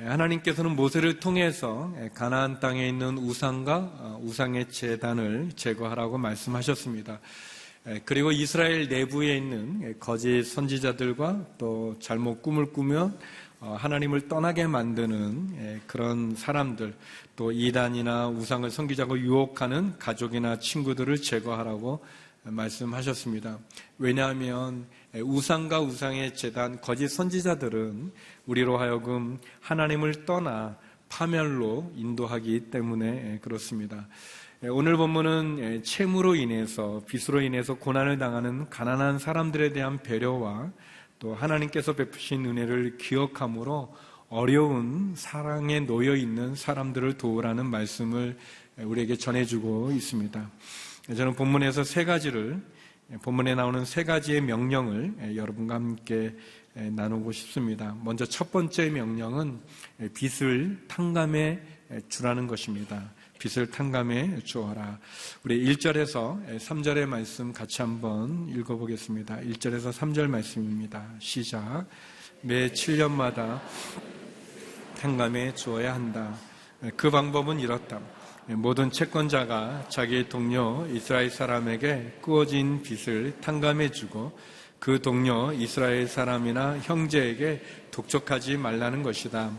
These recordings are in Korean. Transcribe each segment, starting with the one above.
하나님께서는 모세를 통해서 가나안 땅에 있는 우상과 우상의 제단을 제거하라고 말씀하셨습니다. 그리고 이스라엘 내부에 있는 거짓 선지자들과 또 잘못 꿈을 꾸며 하나님을 떠나게 만드는 그런 사람들, 또 이단이나 우상을 섬기자고 유혹하는 가족이나 친구들을 제거하라고 말씀하셨습니다. 왜냐하면 우상과 우상의 제단, 거짓 선지자들은 우리로 하여금 하나님을 떠나 파멸로 인도하기 때문에 그렇습니다. 오늘 본문은 채무로 인해서, 빚으로 인해서 고난을 당하는 가난한 사람들에 대한 배려와 또 하나님께서 베푸신 은혜를 기억함으로 어려운 사랑에 놓여 있는 사람들을 도우라는 말씀을 우리에게 전해주고 있습니다. 저는 본문에서 본문에 나오는 세 가지의 명령을 여러분과 함께 나누고 싶습니다. 먼저 첫 번째 명령은 빚을 탕감해 주라는 것입니다. 빚을 탕감해 주어라. 우리 1절에서 3절의 말씀 같이 한번 읽어보겠습니다. 1절에서 3절 말씀입니다. 시작. 매 7년마다 탕감해 주어야 한다. 그 방법은 이렇다. 모든 채권자가 자기 동료 이스라엘 사람에게 꾸어진 빚을 탕감해 주고 그 동료 이스라엘 사람이나 형제에게 독촉하지 말라는 것이다.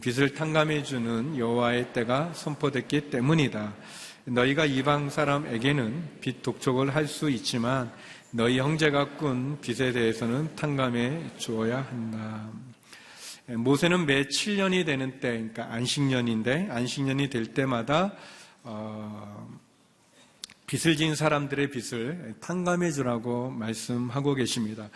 빚을 탕감해 주는 여호와의 때가 선포됐기 때문이다. 너희가 이방 사람에게는 빚 독촉을 할 수 있지만 너희 형제가 꾼 빚에 대해서는 탕감해 주어야 한다. 모세는 매 7년이 되는 때, 그러니까 안식년인데 안식년이 될 때마다 빚을 진 사람들의 빚을 탕감해 주라고 말씀하고 계십니다.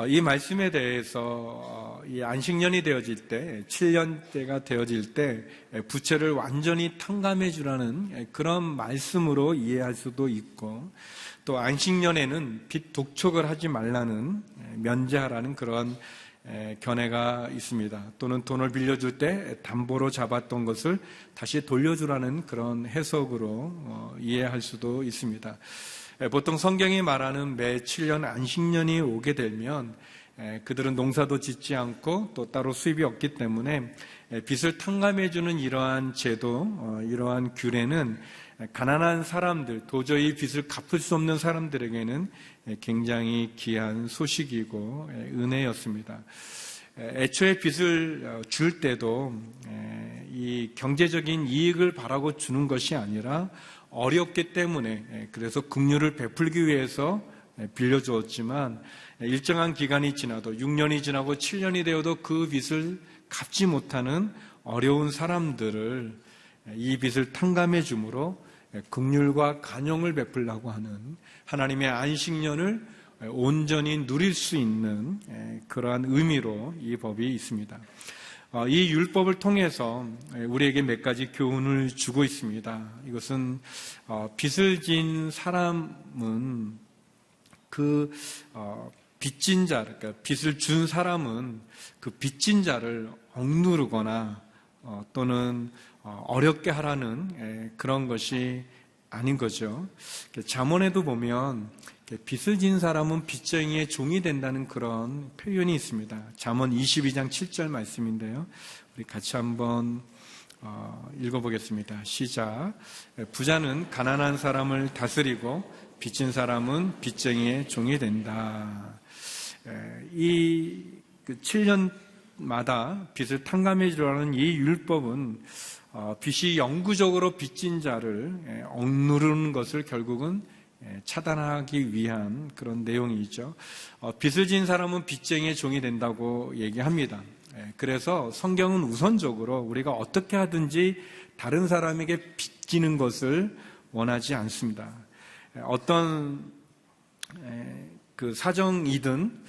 이 말씀에 대해서 이 안식년이 되어질 때, 7년째가 되어질 때 부채를 완전히 탕감해 주라는 그런 말씀으로 이해할 수도 있고, 또 안식년에는 빚 독촉을 하지 말라는, 면제하라는 그런 견해가 있습니다. 또는 돈을 빌려줄 때 담보로 잡았던 것을 다시 돌려주라는 그런 해석으로 이해할 수도 있습니다. 보통 성경이 말하는 매 7년 안식년이 오게 되면 그들은 농사도 짓지 않고 또 따로 수입이 없기 때문에 빚을 탕감해주는 이러한 제도, 이러한 규례는 가난한 사람들, 도저히 빚을 갚을 수 없는 사람들에게는 굉장히 귀한 소식이고 은혜였습니다. 애초에 빚을 줄 때도 이 경제적인 이익을 바라고 주는 것이 아니라 어렵기 때문에, 그래서 긍휼을 베풀기 위해서 빌려주었지만 일정한 기간이 지나도 6년이 지나고 7년이 되어도 그 빚을 갚지 못하는 어려운 사람들을 이 빚을 탕감해 주므로 긍휼과 간용을 베풀라고 하는 하나님의 안식년을 온전히 누릴 수 있는 그러한 의미로 이 법이 있습니다. 이 율법을 통해서 우리에게 몇 가지 교훈을 주고 있습니다. 이것은 빚을 진 사람은 그 빚진 자, 그러니까 빚을 준 사람은 그 빚진 자를 억누르거나 또는 어렵게 하라는 그런 것이 아닌 거죠. 잠언에도 보면 빚을 진 사람은 빚쟁이의 종이 된다는 그런 표현이 있습니다. 잠언 22장 7절 말씀인데요. 우리 같이 한번 읽어보겠습니다. 시작. 부자는 가난한 사람을 다스리고 빚진 사람은 빚쟁이의 종이 된다. 이 7년마다 빚을 탕감해 주라는 이 율법은 빚이 영구적으로 빚진 자를 억누르는 것을 결국은 차단하기 위한 그런 내용이죠. 빚을 진 사람은 빚쟁이의 종이 된다고 얘기합니다. 그래서 성경은 우선적으로 우리가 어떻게 하든지 다른 사람에게 빚지는 것을 원하지 않습니다. 어떤 그 사정이든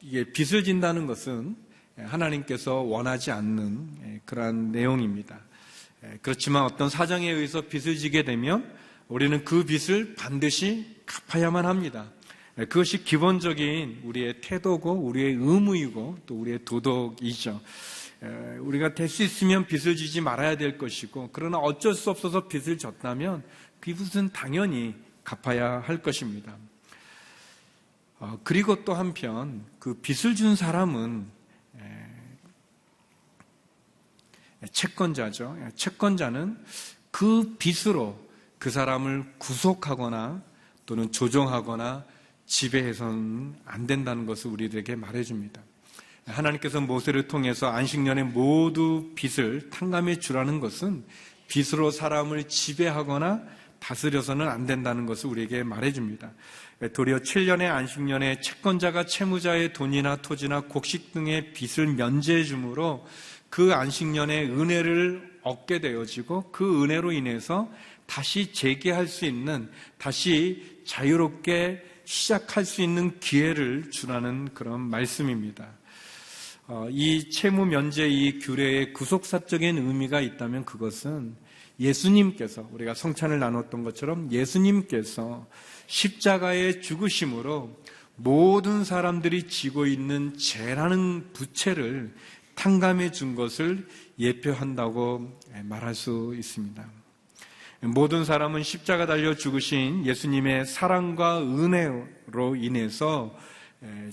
이게 빚을 진다는 것은 하나님께서 원하지 않는 그러한 내용입니다. 그렇지만 어떤 사정에 의해서 빚을 지게 되면 우리는 그 빚을 반드시 갚아야만 합니다. 그것이 기본적인 우리의 태도고 우리의 의무이고 또 우리의 도덕이죠. 우리가 될 수 있으면 빚을 지지 말아야 될 것이고, 그러나 어쩔 수 없어서 빚을 졌다면 그 빚은 당연히 갚아야 할 것입니다. 그리고 또 한편 그 빚을 준 사람은 채권자죠. 채권자는 그 빚으로 그 사람을 구속하거나 또는 조종하거나 지배해서는 안 된다는 것을 우리들에게 말해줍니다. 하나님께서 모세를 통해서 안식년의 모두 빚을 탕감해 주라는 것은 빚으로 사람을 지배하거나 다스려서는 안 된다는 것을 우리에게 말해줍니다. 도리어 7년의 안식년에 채권자가 채무자의 돈이나 토지나 곡식 등의 빚을 면제해 주므로 그 안식년의 은혜를 얻게 되어지고 그 은혜로 인해서 다시 재개할 수 있는, 다시 자유롭게 시작할 수 있는 기회를 주라는 그런 말씀입니다. 이 채무 면제 이 규례의 구속사적인 의미가 있다면 그것은 예수님께서, 우리가 성찬을 나눴던 것처럼 예수님께서 십자가의 죽으심으로 모든 사람들이 지고 있는 죄라는 부채를 탕감해 준 것을 예표한다고 말할 수 있습니다. 모든 사람은 십자가 달려 죽으신 예수님의 사랑과 은혜로 인해서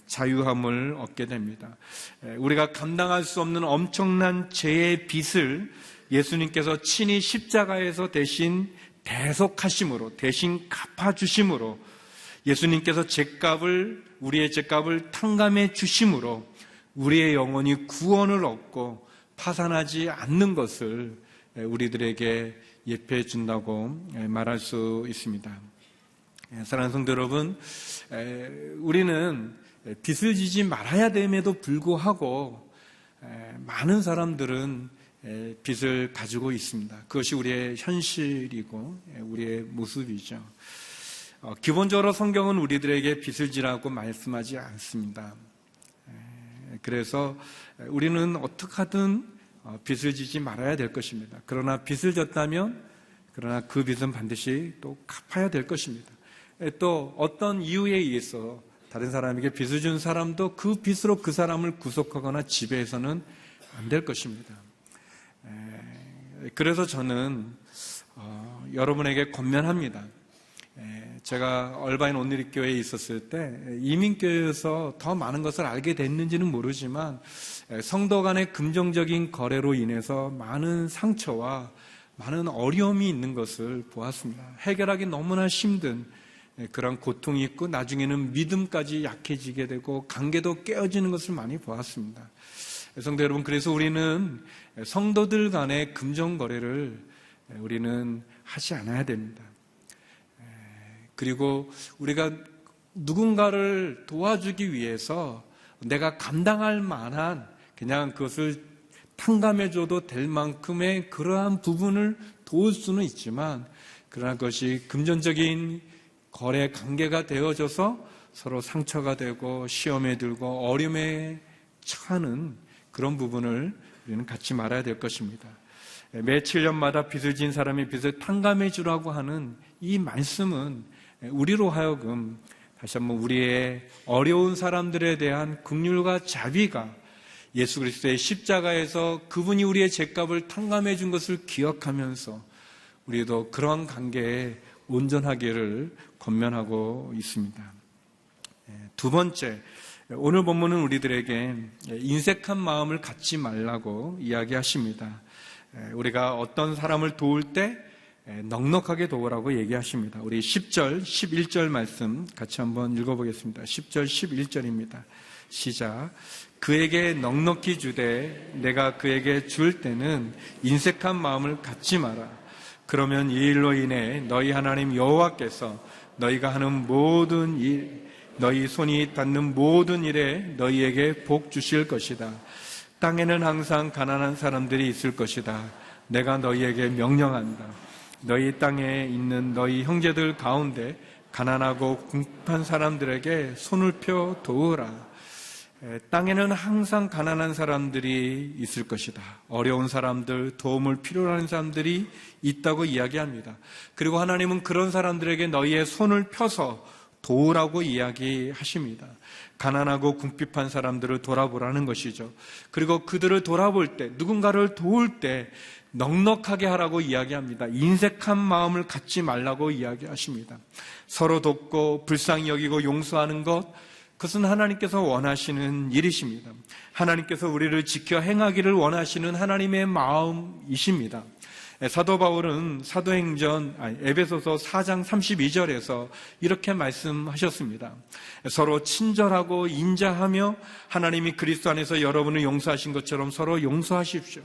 자유함을 얻게 됩니다. 우리가 감당할 수 없는 엄청난 죄의 빚을 예수님께서 친히 십자가에서 대신 대속하심으로, 대신 갚아주심으로, 예수님께서 우리의 죄값을 탕감해 주심으로 우리의 영혼이 구원을 얻고 파산하지 않는 것을 우리들에게 예표해 준다고 말할 수 있습니다. 사랑하는 성도 여러분, 우리는 빚을 지지 말아야 됨에도 불구하고 많은 사람들은 빚을 가지고 있습니다. 그것이 우리의 현실이고 우리의 모습이죠. 기본적으로 성경은 우리들에게 빚을 지라고 말씀하지 않습니다. 그래서 우리는 어떻게 하든 빚을 지지 말아야 될 것입니다. 그러나 빚을 졌다면 그 빚은 반드시 또 갚아야 될 것입니다. 또 어떤 이유에 의해서 다른 사람에게 빚을 준 사람도 그 빚으로 그 사람을 구속하거나 지배해서는 안 될 것입니다. 그래서 저는 여러분에게 권면합니다. 제가 얼바인 온누리교회에 있었을 때 이민교회에서 더 많은 것을 알게 됐는지는 모르지만 성도 간의 금전적인 거래로 인해서 많은 상처와 많은 어려움이 있는 것을 보았습니다. 해결하기 너무나 힘든 그런 고통이 있고 나중에는 믿음까지 약해지게 되고 관계도 깨어지는 것을 많이 보았습니다. 성도 여러분, 그래서 우리는 성도들 간의 금전 거래를 우리는 하지 않아야 됩니다. 그리고 우리가 누군가를 도와주기 위해서 내가 감당할 만한 그냥 그것을 탕감해줘도 될 만큼의 그러한 부분을 도울 수는 있지만 그러나 그것이 금전적인 거래 관계가 되어져서 서로 상처가 되고 시험에 들고 어려움에 처하는 그런 부분을 우리는 갖지 말아야 될 것입니다. 매 7년마다 빚을 진 사람의 빚을 탕감해 주라고 하는 이 말씀은 우리로 하여금 다시 한번 우리의 어려운 사람들에 대한 긍휼과 자비가 예수 그리스도의 십자가에서 그분이 우리의 죄값을 탕감해 준 것을 기억하면서 우리도 그러한 관계에 온전하기를 권면하고 있습니다. 두 번째, 오늘 본문은 우리들에게 인색한 마음을 갖지 말라고 이야기하십니다. 우리가 어떤 사람을 도울 때 넉넉하게 도우라고 얘기하십니다. 우리 10절, 11절 말씀 같이 한번 읽어보겠습니다. 10절, 11절입니다. 시작. 그에게 넉넉히 주되 내가 그에게 줄 때는 인색한 마음을 갖지 마라. 그러면 이 일로 인해 너희 하나님 여호와께서 너희가 하는 모든 일, 너희 손이 닿는 모든 일에 너희에게 복 주실 것이다. 땅에는 항상 가난한 사람들이 있을 것이다. 내가 너희에게 명령한다. 너희 땅에 있는 너희 형제들 가운데 가난하고 궁핍한 사람들에게 손을 펴 도우라. 땅에는 항상 가난한 사람들이 있을 것이다. 어려운 사람들, 도움을 필요로 하는 사람들이 있다고 이야기합니다. 그리고 하나님은 그런 사람들에게 너희의 손을 펴서 도우라고 이야기하십니다. 가난하고 궁핍한 사람들을 돌아보라는 것이죠. 그리고 그들을 돌아볼 때, 누군가를 도울 때 넉넉하게 하라고 이야기합니다. 인색한 마음을 갖지 말라고 이야기하십니다. 서로 돕고 불쌍히 여기고 용서하는 것, 그것은 하나님께서 원하시는 일이십니다. 하나님께서 우리를 지켜 행하기를 원하시는 하나님의 마음이십니다. 사도 바울은 에베소서 4장 32절에서 이렇게 말씀하셨습니다. 서로 친절하고 인자하며 하나님이 그리스도 안에서 여러분을 용서하신 것처럼 서로 용서하십시오.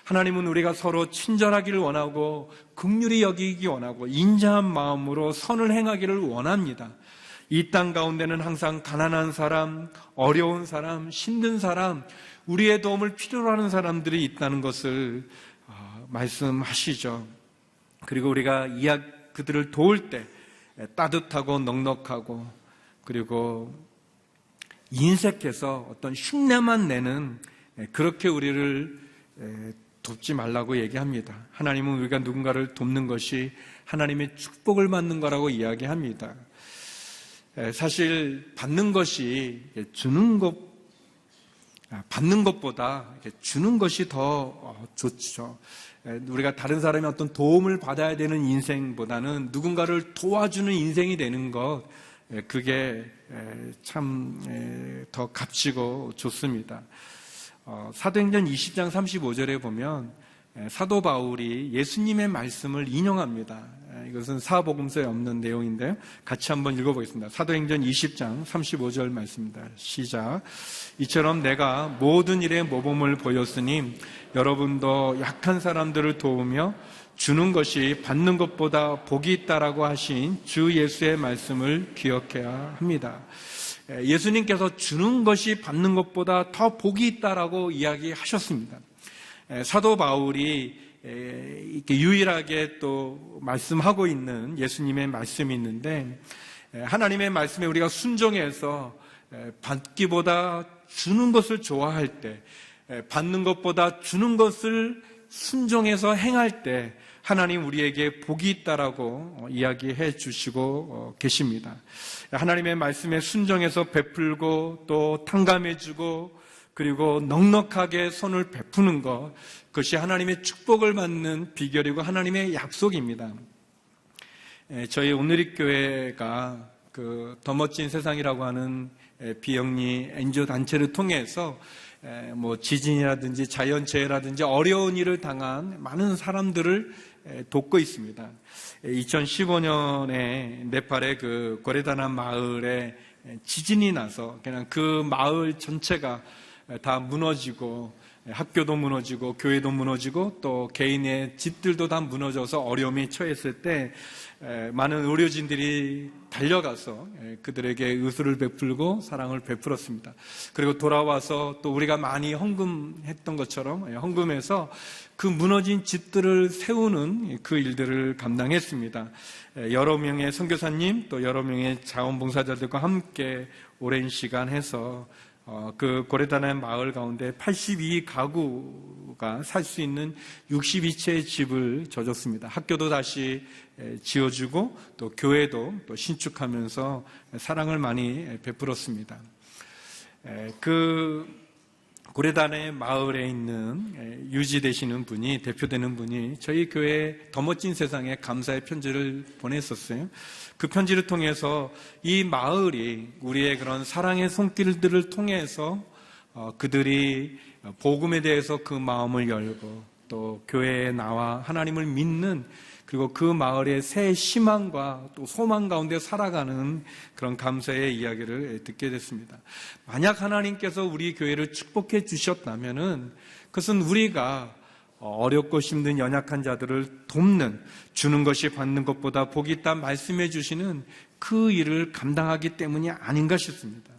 하나님은 우리가 서로 친절하기를 원하고 긍휼히 여기기 원하고 인자한 마음으로 선을 행하기를 원합니다. 이 땅 가운데는 항상 가난한 사람, 어려운 사람, 힘든 사람, 우리의 도움을 필요로 하는 사람들이 있다는 것을 말씀하시죠. 그리고 우리가 그들을 도울 때 따뜻하고 넉넉하고 그리고 인색해서 어떤 흉내만 내는 그렇게 우리를 돕지 말라고 얘기합니다. 하나님은 우리가 누군가를 돕는 것이 하나님의 축복을 받는 거라고 이야기합니다. 사실 받는 것보다 주는 것이 더 좋죠. 우리가 다른 사람의 어떤 도움을 받아야 되는 인생보다는 누군가를 도와주는 인생이 되는 것, 그게 참 더 값지고 좋습니다. 사도행전 20장 35절에 보면 사도 바울이 예수님의 말씀을 인용합니다. 이것은 사복음서에 없는 내용인데요. 같이 한번 읽어보겠습니다. 사도행전 20장 35절 말씀입니다. 시작. 이처럼 내가 모든 일에 모범을 보였으니 여러분도 약한 사람들을 도우며 주는 것이 받는 것보다 복이 있다라고 하신 주 예수의 말씀을 기억해야 합니다. 예수님께서 주는 것이 받는 것보다 더 복이 있다라고 이야기하셨습니다. 사도 바울이 이렇게 유일하게 또 말씀하고 있는 예수님의 말씀이 있는데, 하나님의 말씀에 우리가 순종해서 받기보다 주는 것을 좋아할 때, 받는 것보다 주는 것을 순종해서 행할 때 하나님 우리에게 복이 있다라고 이야기해 주시고 계십니다. 하나님의 말씀에 순종해서 베풀고 또 탕감해 주고 그리고 넉넉하게 손을 베푸는 것, 그것이 하나님의 축복을 받는 비결이고 하나님의 약속입니다. 저희 오늘리교회가 더 멋진 세상이라고 하는 비영리 NGO 단체를 통해서 지진이라든지 자연재해라든지 어려운 일을 당한 많은 사람들을 돕고 있습니다. 2015년에 네팔의 고레다나 마을에 지진이 나서 그냥 그 마을 전체가 다 무너지고 학교도 무너지고 교회도 무너지고 또 개인의 집들도 다 무너져서 어려움에 처했을 때 많은 의료진들이 달려가서 그들에게 의술을 베풀고 사랑을 베풀었습니다. 그리고 돌아와서 또 우리가 많이 헌금했던 것처럼 헌금해서 그 무너진 집들을 세우는 그 일들을 감당했습니다. 여러 명의 선교사님 또 여러 명의 자원봉사자들과 함께 오랜 시간 해서 그 고레다나 마을 가운데 82가구가 살 수 있는 62채의 집을 져줬습니다. 학교도 다시 지어주고 또 교회도 또 신축하면서 사랑을 많이 베풀었습니다. 그 고레다나 마을에 있는 유지되시는 분이, 대표되는 분이 저희 교회에 더 멋진 세상에 감사의 편지를 보냈었어요. 그 편지를 통해서 이 마을이 우리의 그런 사랑의 손길들을 통해서 그들이 복음에 대해서 그 마음을 열고 또 교회에 나와 하나님을 믿는, 그리고 그 마을의 새 희망과 또 소망 가운데 살아가는 그런 감사의 이야기를 듣게 됐습니다. 만약 하나님께서 우리 교회를 축복해 주셨다면은 그것은 우리가 어렵고 힘든 연약한 자들을 돕는, 주는 것이 받는 것보다 복이 있다 말씀해 주시는 그 일을 감당하기 때문이 아닌가 싶습니다.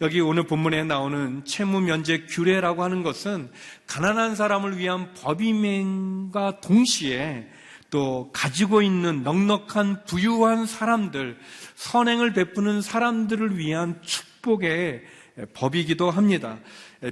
여기 오늘 본문에 나오는 채무면제 규례라고 하는 것은 가난한 사람을 위한 법임과 동시에 또 가지고 있는 넉넉한 부유한 사람들, 선행을 베푸는 사람들을 위한 축복의 법이기도 합니다.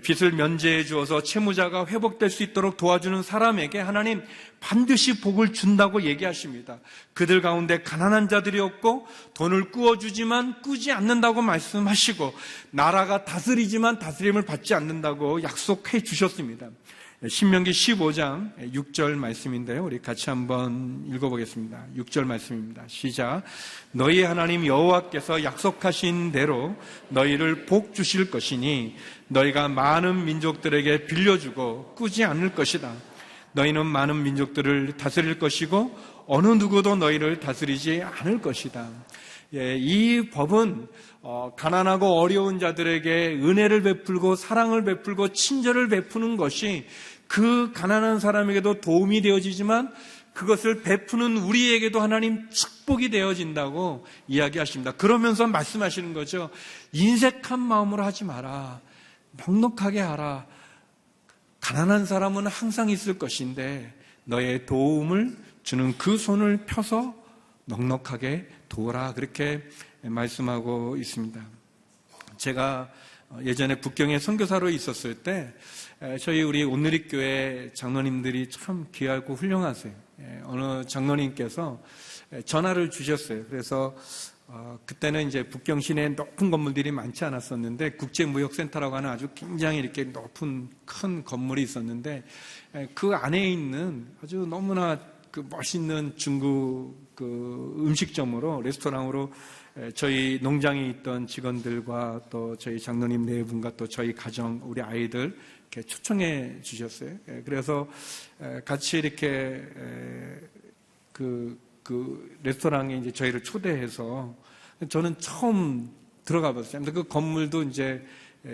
빚을 면제해 주어서 채무자가 회복될 수 있도록 도와주는 사람에게 하나님 반드시 복을 준다고 얘기하십니다. 그들 가운데 가난한 자들이 없고 돈을 꾸어주지만 꾸지 않는다고 말씀하시고 나라가 다스리지만 다스림을 받지 않는다고 약속해 주셨습니다. 신명기 15장 6절 말씀인데요. 우리 같이 한번 읽어보겠습니다. 6절 말씀입니다. 시작. 너희 하나님 여호와께서 약속하신 대로 너희를 복 주실 것이니 너희가 많은 민족들에게 빌려주고 꾸지 않을 것이다. 너희는 많은 민족들을 다스릴 것이고 어느 누구도 너희를 다스리지 않을 것이다. 이 법은 가난하고 어려운 자들에게 은혜를 베풀고 사랑을 베풀고 친절을 베푸는 것이 그 가난한 사람에게도 도움이 되어지지만 그것을 베푸는 우리에게도 하나님 축복이 되어진다고 이야기하십니다. 그러면서 말씀하시는 거죠. 인색한 마음으로 하지 마라. 넉넉하게 하라. 가난한 사람은 항상 있을 것인데 너의 도움을 주는 그 손을 펴서 넉넉하게 도우라. 그렇게 말씀하고 있습니다. 제가 예전에 북경에 선교사로 있었을 때 저희 우리 온누리교회 장로님들이 참 귀하고 훌륭하세요. 어느 장로님께서 전화를 주셨어요. 그래서 그때는 이제 북경 시내에 높은 건물들이 많지 않았었는데 국제무역센터라고 하는 아주 굉장히 이렇게 높은 큰 건물이 있었는데 그 안에 있는 아주 너무나 그 멋있는 중국 그 음식점으로 레스토랑으로 저희 농장에 있던 직원들과 또 저희 장로님 네 분과 또 저희 가정 우리 아이들 이렇게 초청해 주셨어요. 그래서 같이 이렇게 그 레스토랑에 이제 저희를 초대해서 저는 처음 들어가 봤어요. 그 건물도 이제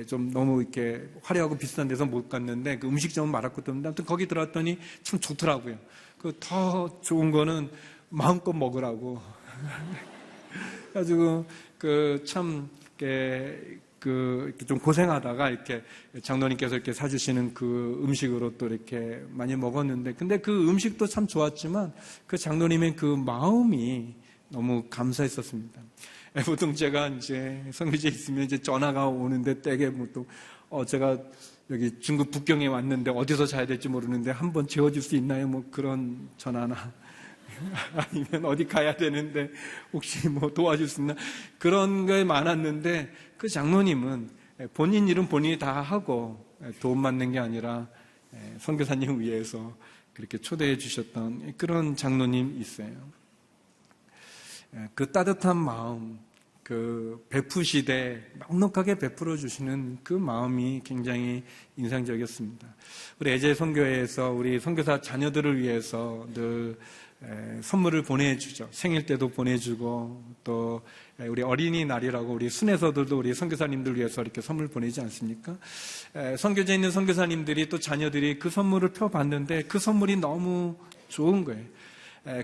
좀 너무 이렇게 화려하고 비싼 데서 못 갔는데 그 음식점은 말할 것도 없는데 아무튼 거기 들어왔더니 참 좋더라고요. 그 더 좋은 거는 마음껏 먹으라고. 그래가지고 좀 고생하다가 이렇게 장로님께서 이렇게 사주시는 그 음식으로 또 이렇게 많이 먹었는데, 근데 그 음식도 참 좋았지만 그 장로님의 그 마음이 너무 감사했었습니다. 보통 제가 이제 선교지에 있으면 이제 전화가 오는데 때게 보통 제가 여기 중국 북경에 왔는데 어디서 자야 될지 모르는데 한번 재워줄 수 있나요? 뭐 그런 전화나 아니면 어디 가야 되는데 혹시 뭐 도와줄 수 있나? 그런 게 많았는데 그 장로님은 본인 일은 본인이 다 하고 도움받는 게 아니라 선교사님 위해서 그렇게 초대해 주셨던 그런 장로님 있어요. 그 따뜻한 마음, 그 베푸시되 넉넉하게 베풀어 주시는 그 마음이 굉장히 인상적이었습니다. 우리 애제 선교회에서 우리 선교사 자녀들을 위해서 늘 선물을 보내주죠. 생일 때도 보내주고 또 우리 어린이날이라고 우리 순회서들도 우리 선교사님들 위해서 이렇게 선물 보내지 않습니까? 선교지에 있는 선교사님들이 또 자녀들이 그 선물을 펴봤는데 그 선물이 너무 좋은 거예요.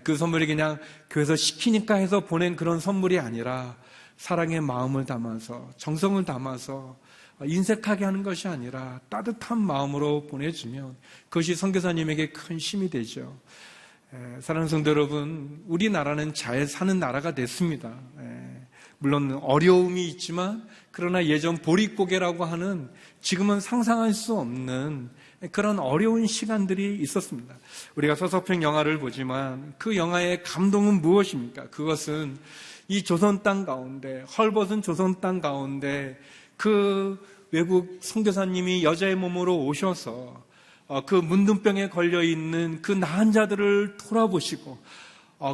그 선물이 그냥 교회에서 시키니까 해서 보낸 그런 선물이 아니라 사랑의 마음을 담아서 정성을 담아서 인색하게 하는 것이 아니라 따뜻한 마음으로 보내주면 그것이 선교사님에게 큰 힘이 되죠. 사랑하는 성도 여러분, 우리나라는 잘 사는 나라가 됐습니다. 물론 어려움이 있지만 그러나 예전 보릿고개라고 하는 지금은 상상할 수 없는 그런 어려운 시간들이 있었습니다. 우리가 서서평 영화를 보지만 그 영화의 감동은 무엇입니까? 그것은 이 조선 땅 가운데, 헐벗은 조선 땅 가운데 그 외국 선교사님이 여자의 몸으로 오셔서 그 문둥병에 걸려있는 그 나은 자들을 돌아보시고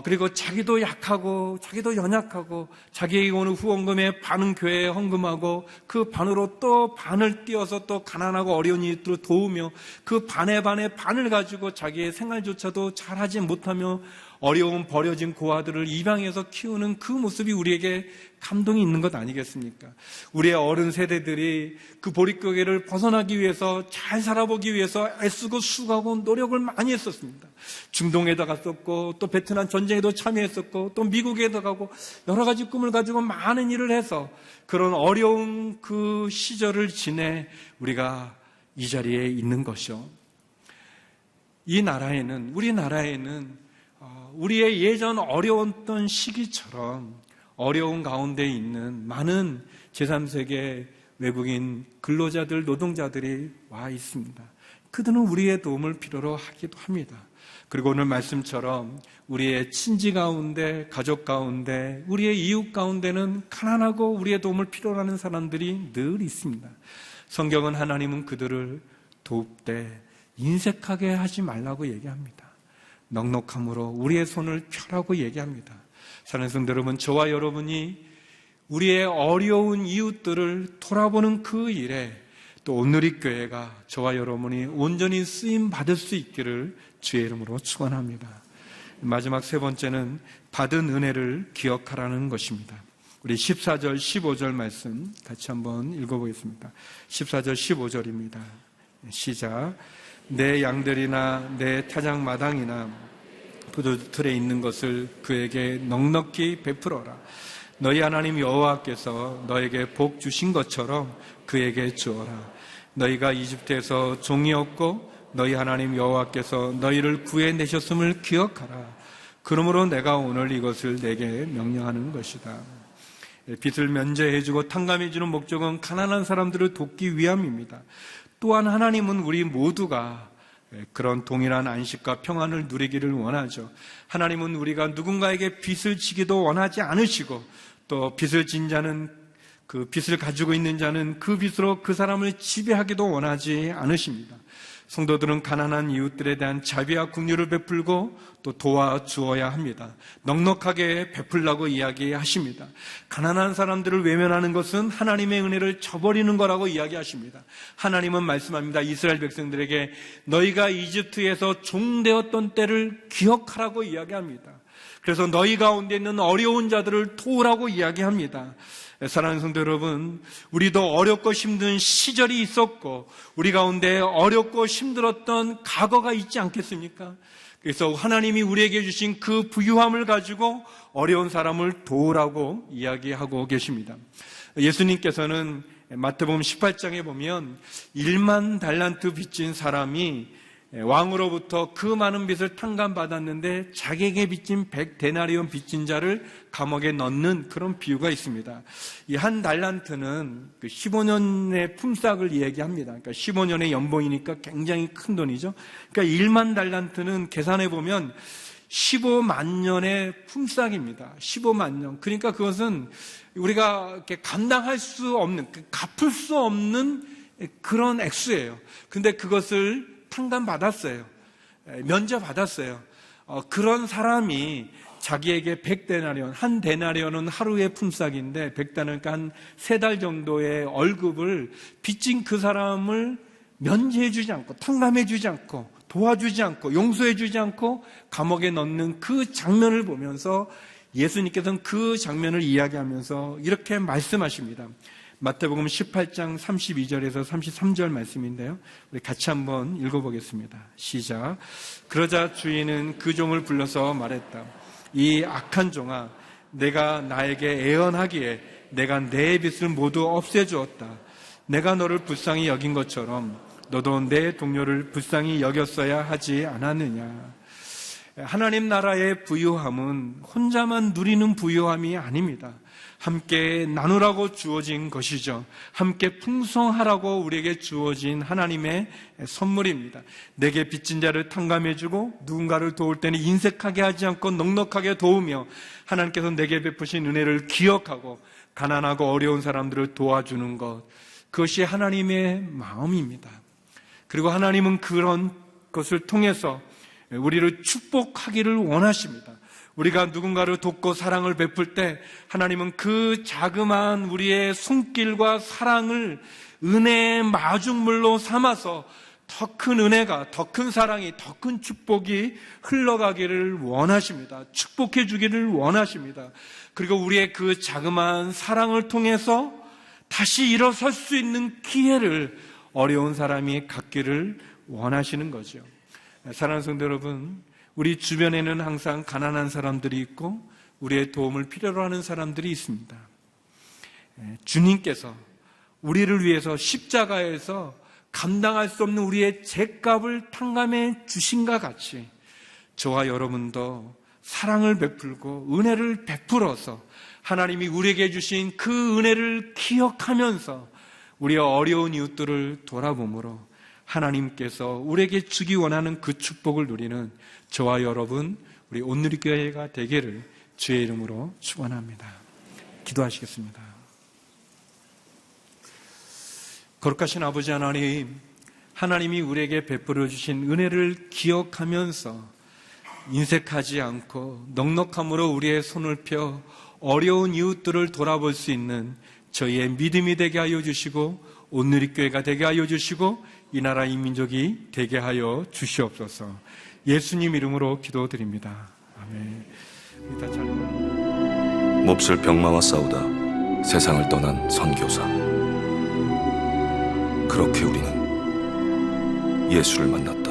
그리고 자기도 약하고 자기도 연약하고 자기에게 오는 후원금의 반은 교회에 헌금하고 그 반으로 또 반을 띄어서 또 가난하고 어려운 이들을 도우며 그 반의 반을 가지고 자기의 생활조차도 잘하지 못하며 어려운 버려진 고아들을 입양해서 키우는 그 모습이 우리에게 감동이 있는 것 아니겠습니까? 우리의 어른 세대들이 그 보릿고개를 벗어나기 위해서 잘 살아보기 위해서 애쓰고 수고하고 노력을 많이 했었습니다. 중동에도 갔었고 또 베트남 전쟁에도 참여했었고 또 미국에도 가고 여러 가지 꿈을 가지고 많은 일을 해서 그런 어려운 그 시절을 지내 우리가 이 자리에 있는 것이요. 우리나라에는 우리의 예전 어려웠던 시기처럼 어려운 가운데 있는 많은 제3세계 외국인 근로자들, 노동자들이 와 있습니다. 그들은 우리의 도움을 필요로 하기도 합니다. 그리고 오늘 말씀처럼 우리의 친지 가운데, 가족 가운데, 우리의 이웃 가운데는 가난하고 우리의 도움을 필요로 하는 사람들이 늘 있습니다. 성경은 하나님은 그들을 돕되 인색하게 하지 말라고 얘기합니다. 넉넉함으로 우리의 손을 펴라고 얘기합니다. 사랑하는 성도 여러분, 저와 여러분이 우리의 어려운 이웃들을 돌아보는 그 일에 또 오늘의 교회가 저와 여러분이 온전히 쓰임 받을 수 있기를 주의 이름으로 축원합니다. 마지막 세 번째는 받은 은혜를 기억하라는 것입니다. 우리 14절, 15절 말씀 같이 한번 읽어보겠습니다. 14절, 15절입니다. 시작. 내 양들이나 내 타작마당이나 부두틀에 있는 것을 그에게 넉넉히 베풀어라. 너희 하나님 여호와께서 너에게 복 주신 것처럼 그에게 주어라. 너희가 이집트에서 종이었고 너희 하나님 여호와께서 너희를 구해내셨음을 기억하라. 그러므로 내가 오늘 이것을 내게 명령하는 것이다. 빚을 면제해주고 탕감해주는 목적은 가난한 사람들을 돕기 위함입니다. 또한 하나님은 우리 모두가 그런 동일한 안식과 평안을 누리기를 원하죠. 하나님은 우리가 누군가에게 빚을 지기도 원하지 않으시고 또 빚을 진 자는 그 빚을 가지고 있는 자는 그 빚으로 그 사람을 지배하기도 원하지 않으십니다. 성도들은 가난한 이웃들에 대한 자비와 긍휼을 베풀고 또 도와주어야 합니다. 넉넉하게 베풀라고 이야기하십니다. 가난한 사람들을 외면하는 것은 하나님의 은혜를 저버리는 거라고 이야기하십니다. 하나님은 말씀합니다. 이스라엘 백성들에게 너희가 이집트에서 종되었던 때를 기억하라고 이야기합니다. 그래서 너희 가운데 있는 어려운 자들을 도우라고 이야기합니다. 사랑하는 성도 여러분, 우리도 어렵고 힘든 시절이 있었고 우리 가운데 어렵고 힘들었던 과거가 있지 않겠습니까? 그래서 하나님이 우리에게 주신 그 부유함을 가지고 어려운 사람을 도우라고 이야기하고 계십니다. 예수님께서는 마태복음 18장에 보면 1만 달란트 빚진 사람이 왕으로부터 그 많은 빚을 탕감받았는데 자기에게 빚진 100데나리온 빚진 자를 감옥에 넣는 그런 비유가 있습니다. 이 한 달란트는 15년의 품삯을 이야기합니다. 그러니까 15년의 연봉이니까 굉장히 큰 돈이죠. 그러니까 1만 달란트는 계산해 보면 15만 년의 품삯입니다. 15만 년. 그러니까 그것은 우리가 이렇게 감당할 수 없는, 갚을 수 없는 그런 액수예요. 근데 그것을 탕감받았어요. 면제받았어요. 그런 사람이 자기에게 100데나리온, 한 데나리온은 하루의 품삯인데 100데나리온, 그러니까 한 3달 정도의 월급을 빚진 그 사람을 면제해주지 않고 탕감해주지 않고 도와주지 않고 용서해주지 않고 감옥에 넣는 그 장면을 보면서 예수님께서는 그 장면을 이야기하면서 이렇게 말씀하십니다. 마태복음 18장 32절에서 33절 말씀인데요. 우리 같이 한번 읽어보겠습니다. 시작. 그러자 주인은 그 종을 불러서 말했다. 이 악한 종아, 내가 나에게 애언하기에 내가 내 빚을 모두 없애주었다. 내가 너를 불쌍히 여긴 것처럼 너도 내 동료를 불쌍히 여겼어야 하지 않았느냐. 하나님 나라의 부유함은 혼자만 누리는 부유함이 아닙니다. 함께 나누라고 주어진 것이죠. 함께 풍성하라고 우리에게 주어진 하나님의 선물입니다. 내게 빚진 자를 탕감해주고 누군가를 도울 때는 인색하게 하지 않고 넉넉하게 도우며 하나님께서 내게 베푸신 은혜를 기억하고 가난하고 어려운 사람들을 도와주는 것, 그것이 하나님의 마음입니다. 그리고 하나님은 그런 것을 통해서 우리를 축복하기를 원하십니다. 우리가 누군가를 돕고 사랑을 베풀 때 하나님은 그 자그마한 우리의 손길과 사랑을 은혜의 마중물로 삼아서 더 큰 은혜가, 더 큰 사랑이, 더 큰 축복이 흘러가기를 원하십니다. 축복해 주기를 원하십니다. 그리고 우리의 그 자그마한 사랑을 통해서 다시 일어설 수 있는 기회를 어려운 사람이 갖기를 원하시는 거죠. 사랑하는 성도 여러분, 우리 주변에는 항상 가난한 사람들이 있고 우리의 도움을 필요로 하는 사람들이 있습니다. 주님께서 우리를 위해서 십자가에서 감당할 수 없는 우리의 죄값을 탕감해 주신과 같이 저와 여러분도 사랑을 베풀고 은혜를 베풀어서 하나님이 우리에게 주신 그 은혜를 기억하면서 우리의 어려운 이웃들을 돌아보므로 하나님께서 우리에게 주기 원하는 그 축복을 누리는 저와 여러분, 우리 온누리교회가 되기를 주의 이름으로 축원합니다. 기도하시겠습니다. 거룩하신 아버지 하나님, 하나님이 우리에게 베풀어 주신 은혜를 기억하면서 인색하지 않고 넉넉함으로 우리의 손을 펴 어려운 이웃들을 돌아볼 수 있는 저희의 믿음이 되게 하여 주시고 온누리교회가 되게 하여 주시고 이 나라 이 민족이 되게 하여 주시옵소서. 예수님 이름으로 기도드립니다. 아멘. 몹쓸 병마와 싸우다 세상을 떠난 선교사. 그렇게 우리는 예수를 만났다.